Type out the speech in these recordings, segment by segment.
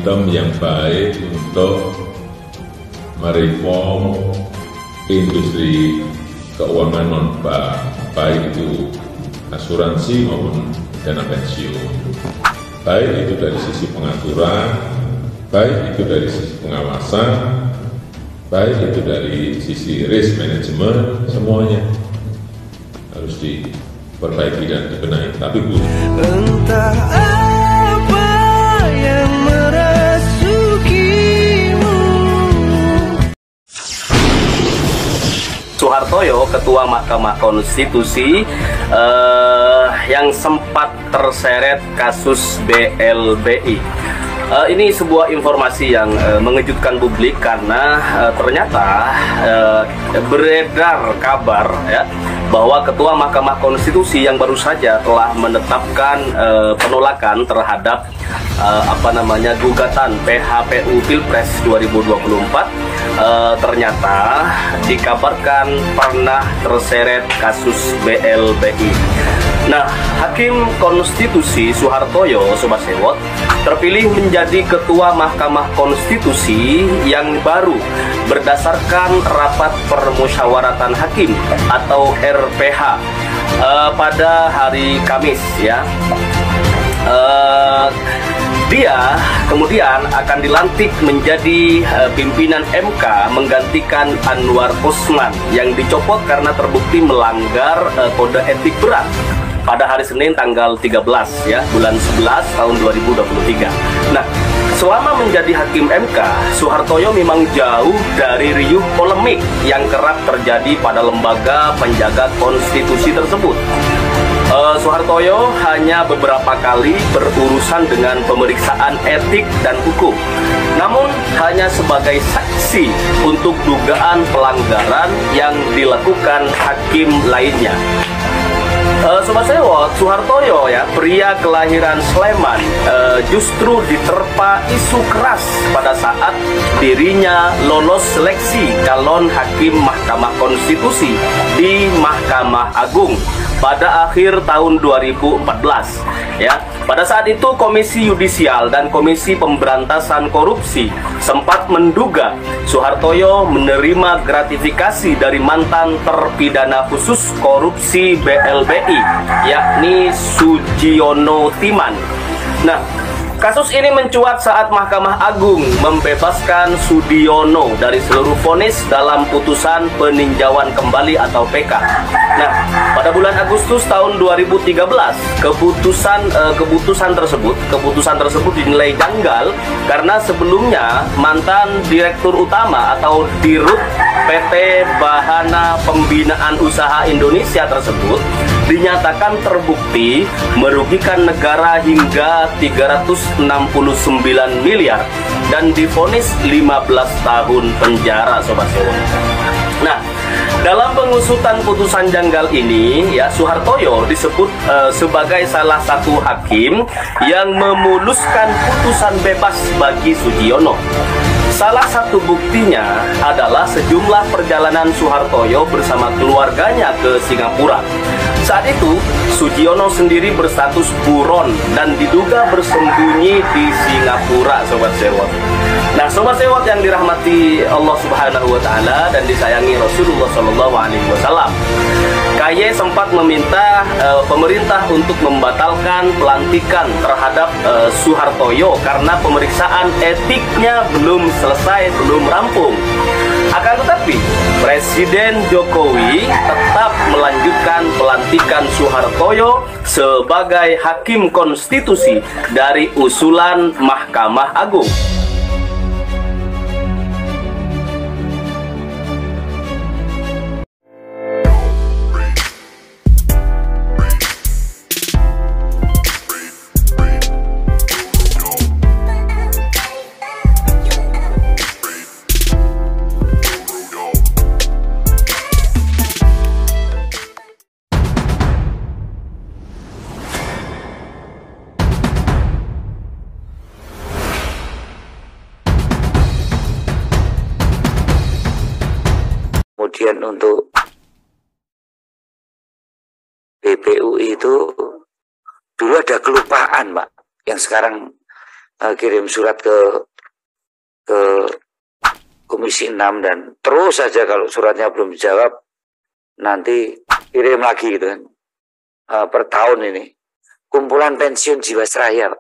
momentum yang baik untuk mereform industri keuangan non-bank, baik itu asuransi maupun dana pensiun. Baik itu dari sisi pengaturan, baik itu dari sisi pengawasan, baik itu dari sisi risk management, semuanya harus diperbaiki dan dibenahi. Tapi Bu, entah apa yang merasukimu. Soehartojo, Ketua Mahkamah Konstitusi, yang sempat terseret kasus BLBI. Ini sebuah informasi yang mengejutkan publik karena ternyata beredar kabar ya bahwa Ketua Mahkamah Konstitusi yang baru saja telah menetapkan penolakan terhadap gugatan PHPU Pilpres 2024 ternyata dikabarkan pernah terseret kasus BLBI. Nah, Hakim Konstitusi Soehartojo, Sobat Sewot, terpilih menjadi Ketua Mahkamah Konstitusi yang baru berdasarkan Rapat Permusyawaratan Hakim atau RPH pada hari Kamis ya. Dia kemudian akan dilantik menjadi pimpinan MK menggantikan Anwar Usman yang dicopot karena terbukti melanggar kode etik berat pada hari Senin tanggal 13 ya, bulan 11 tahun 2023. Nah, selama menjadi hakim MK, Soehartojo memang jauh dari riuh polemik yang kerap terjadi pada lembaga penjaga konstitusi tersebut. Soehartojo hanya beberapa kali berurusan dengan pemeriksaan etik dan hukum, namun hanya sebagai saksi untuk dugaan pelanggaran yang dilakukan hakim lainnya. Sobat Sewot, Soehartojo ya, pria kelahiran Sleman, justru diterpa isu keras pada saat dirinya lolos seleksi calon hakim Mahkamah Konstitusi di Mahkamah Agung pada akhir tahun 2014 ya. Pada saat itu Komisi Yudisial dan Komisi Pemberantasan Korupsi sempat menduga Soehartojo menerima gratifikasi dari mantan terpidana khusus korupsi BLBI yakni Sugiono Timan. Nah, kasus ini mencuat saat Mahkamah Agung membebaskan Sudiono dari seluruh vonis dalam putusan peninjauan kembali atau PK. Nah, pada bulan Agustus tahun 2013, keputusan tersebut dinilai janggal karena sebelumnya mantan Direktur Utama atau Dirut PT Bahana Pembinaan Usaha Indonesia tersebut dinyatakan terbukti merugikan negara hingga 369 miliar dan divonis 15 tahun penjara, Sobat Sewot. Nah, dalam pengusutan putusan janggal ini ya, Soehartojo disebut sebagai salah satu hakim yang memuluskan putusan bebas bagi Sugiono. Salah satu buktinya adalah sejumlah perjalanan Soehartojo bersama keluarganya ke Singapura. Saat itu, Sugiono sendiri berstatus buron dan diduga bersembunyi di Singapura, Sobat Sewot. Nah, Sobat Sewot yang dirahmati Allah Subhanahu wa Ta'ala dan disayangi Rasulullah SAW, KY sempat meminta pemerintah untuk membatalkan pelantikan terhadap Soehartojo karena pemeriksaan etiknya belum selesai, belum rampung. Akan tetapi, Presiden Jokowi tetap melanjutkan pelantikan Soehartojo sebagai hakim konstitusi dari usulan Mahkamah Agung. Kemudian untuk BPU itu dulu ada kelupaan, Pak, yang sekarang kirim surat ke Komisi 6 dan terus saja kalau suratnya belum dijawab nanti kirim lagi gitu kan. Per tahun ini kumpulan pensiun Jiwasraya,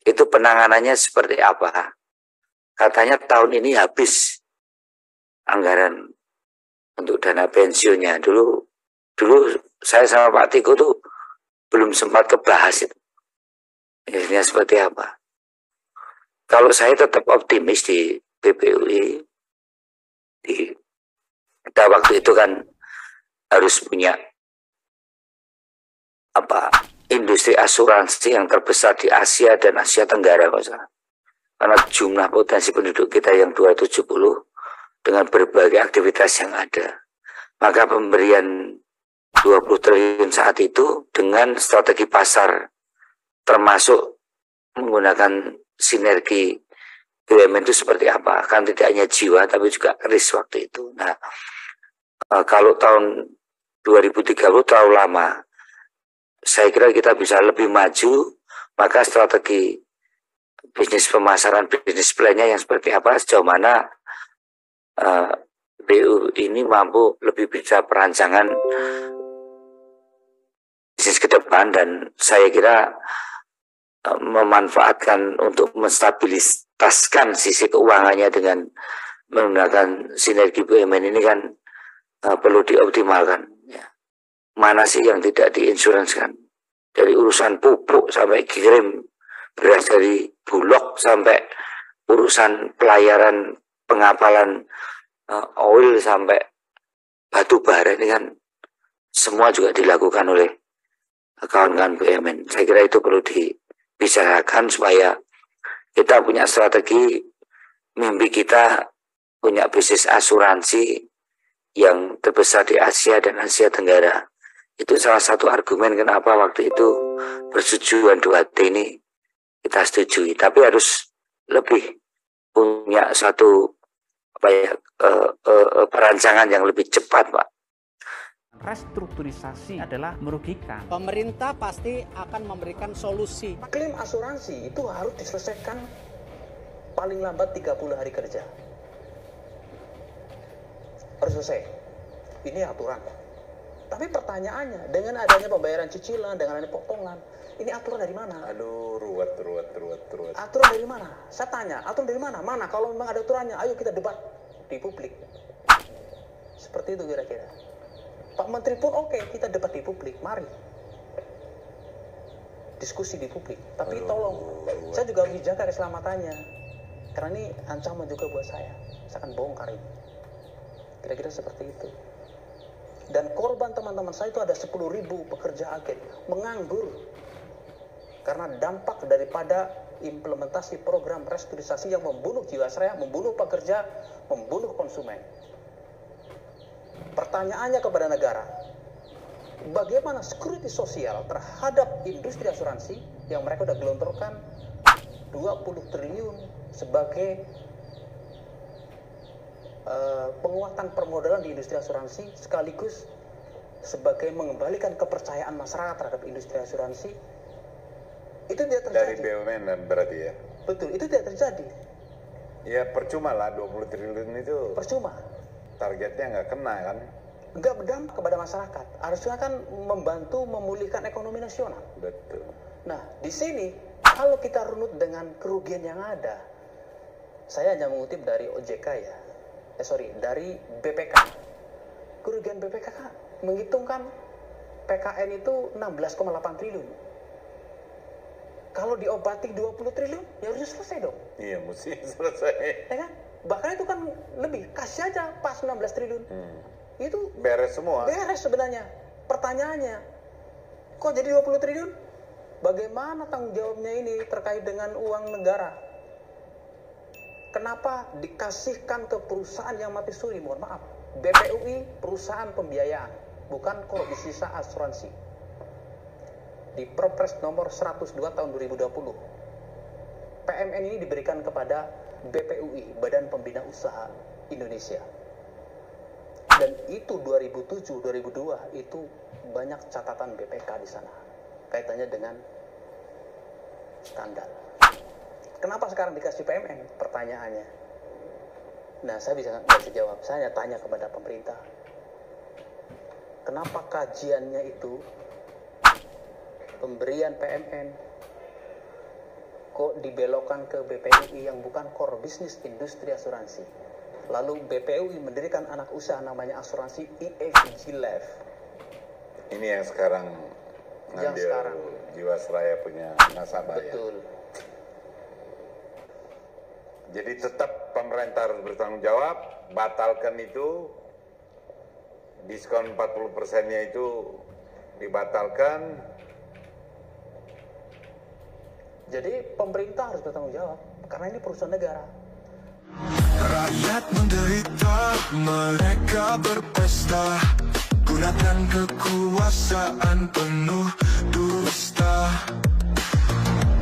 itu penanganannya seperti apa? Katanya tahun ini habis anggaran untuk dana pensiunnya. Dulu saya sama Pak Tiko tuh belum sempat kebahas itu. Ini seperti apa? Kalau saya tetap optimis di BPUI, kita waktu itu kan harus punya industri asuransi yang terbesar di Asia dan Asia Tenggara, karena jumlah potensi penduduk kita yang 270 dengan berbagai aktivitas yang ada, maka pemberian 20 triliun saat itu dengan strategi pasar termasuk menggunakan sinergi BUMN itu seperti apa, kan tidak hanya jiwa tapi juga keris waktu itu. Nah, kalau tahun 2030 terlalu lama, saya kira kita bisa lebih maju, maka strategi bisnis pemasaran, bisnis plan-nya yang seperti apa, sejauh mana BU ini mampu lebih bisa perancangan bisnis ke depan, dan saya kira memanfaatkan untuk menstabilitaskan sisi keuangannya dengan menggunakan sinergi BUMN ini kan perlu dioptimalkan. Mana sih yang tidak diinsuransikan? Dari urusan pupuk sampai kirim beras dari Bulog sampai urusan pelayaran pengapalan oil sampai batu bara, ini kan semua juga dilakukan oleh kawan-kawan BUMN. Saya kira itu perlu dibicarakan supaya kita punya strategi, mimpi kita punya bisnis asuransi yang terbesar di Asia dan Asia Tenggara. Itu salah satu argumen kenapa waktu itu persetujuan 2T ini kita setujui. Tapi harus lebih punya satu perancangan yang lebih cepat, Pak. Restrukturisasi adalah merugikan. Pemerintah pasti akan memberikan solusi. Klaim asuransi itu harus diselesaikan paling lambat 30 hari kerja. Harus selesai. Ini aturan. Tapi pertanyaannya, dengan adanya pembayaran cicilan, dengan adanya potongan, ini aturan dari mana? Aduh, ruwet. Aturan dari mana? Saya tanya, aturan dari mana? Mana? Kalau memang ada aturannya, ayo kita debat di publik. Seperti itu kira-kira. Pak Menteri pun oke, kita debat di publik, mari. Diskusi di publik. Tapi tolong, saya juga harus dijaga keselamatannya. Karena ini ancaman juga buat saya. Saya akan bongkar ini. Kira-kira seperti itu. Dan korban teman-teman saya itu ada 10.000 pekerja agen menganggur karena dampak daripada implementasi program restrukturisasi yang membunuh Jiwasraya, membunuh pekerja, membunuh konsumen. Pertanyaannya kepada negara, bagaimana security sosial terhadap industri asuransi yang mereka sudah gelontorkan 20 triliun sebagai penguatan permodalan di industri asuransi sekaligus sebagai mengembalikan kepercayaan masyarakat terhadap industri asuransi, itu tidak terjadi. Dari BUMN berarti ya? Betul, itu tidak terjadi. Ya percuma lah, 20 triliun itu percuma. Targetnya nggak kena kan? Nggak berdampak kepada masyarakat. Harusnya kan membantu memulihkan ekonomi nasional. Betul. Nah, di sini kalau kita runut dengan kerugian yang ada, saya hanya mengutip dari OJK ya. Dari BPK. Kerugian BPK menghitungkan PKN itu 16,8 triliun. Kalau diobati 20 triliun, ya harusnya selesai dong. Iya, mesti selesai. Ya kan? Bahkan itu kan lebih. Kasih aja pas 16 triliun. Itu beres semua. Beres sebenarnya. Pertanyaannya, kok jadi 20 triliun? Bagaimana tanggung jawabnya ini terkait dengan uang negara? Kenapa dikasihkan ke perusahaan yang mati suri? Mohon maaf, BPUI perusahaan pembiayaan, bukan korporasi asuransi. Di Perpres nomor 102 tahun 2020, PMN ini diberikan kepada BPUI, Badan Pembina Usaha Indonesia. Dan itu 2007-2002 itu banyak catatan BPK di sana kaitannya dengan skandal. Kenapa sekarang dikasih PMN? Pertanyaannya. Nah, saya nggak bisa jawab. Saya tanya kepada pemerintah. Kenapa kajiannya itu pemberian PMN kok dibelokkan ke BPUI yang bukan core bisnis industri asuransi? Lalu BPUI mendirikan anak usaha namanya asuransi IFG Life. Ini yang sekarang ngambil Jiwasraya punya nasabah. Betul. Ya. Jadi tetap pemerintah harus bertanggung jawab, batalkan itu, diskon 40%-nya itu dibatalkan. Jadi pemerintah harus bertanggung jawab, karena ini perusahaan negara. Rakyat menderita, mereka berpesta, gunakan kekuasaan penuh dusta.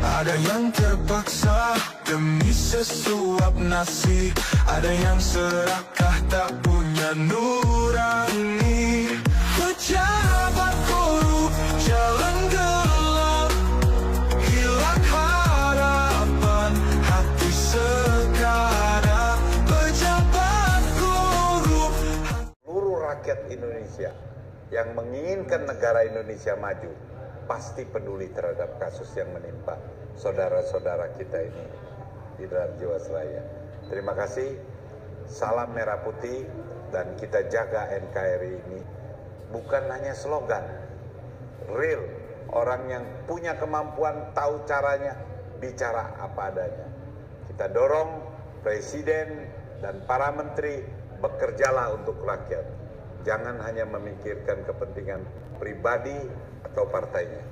Ada yang terpaksa demi sesuap nasi, ada yang serakah tak punya nurani. Pejabat korup, jalan gelap, hilang harapan hati sekarang. Pejabat korup. Seluruh rakyat Indonesia yang menginginkan negara Indonesia maju pasti peduli terhadap kasus yang menimpa saudara-saudara kita ini di dalam Jiwasraya. Terima kasih, salam merah putih, dan kita jaga NKRI ini. Bukan hanya slogan, real, orang yang punya kemampuan, tahu caranya, bicara apa adanya. Kita dorong Presiden dan para menteri bekerjalah untuk rakyat. Jangan hanya memikirkan kepentingan pribadi atau partainya.